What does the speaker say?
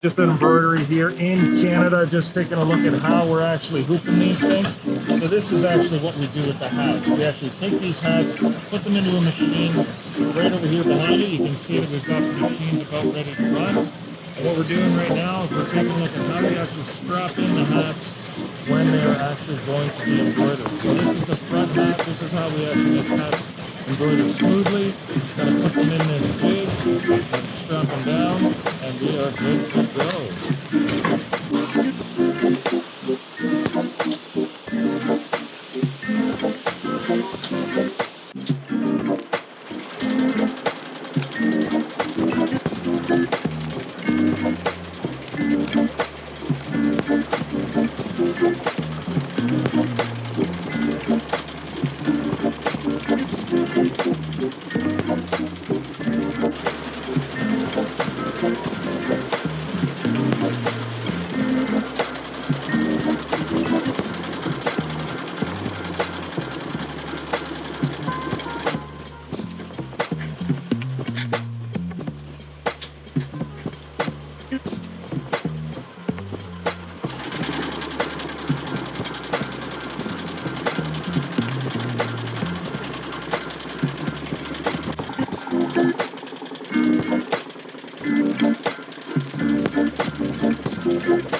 Just an embroidery here in Canada, just taking a look at how we're actually hooping these things. So this is actually what we do with the hats. We actually take these hats, put them into a machine. Right over here behind you, you can see that we've got the machines about ready to run. And what we're doing right now is we're taking a look at how we actually strap in the hats when they're actually going to be embroidered. So this is the front hat. This is how we actually make hats embroidered smoothly. Got to put them in this jig and strap them down, and we are good to go. Thank you.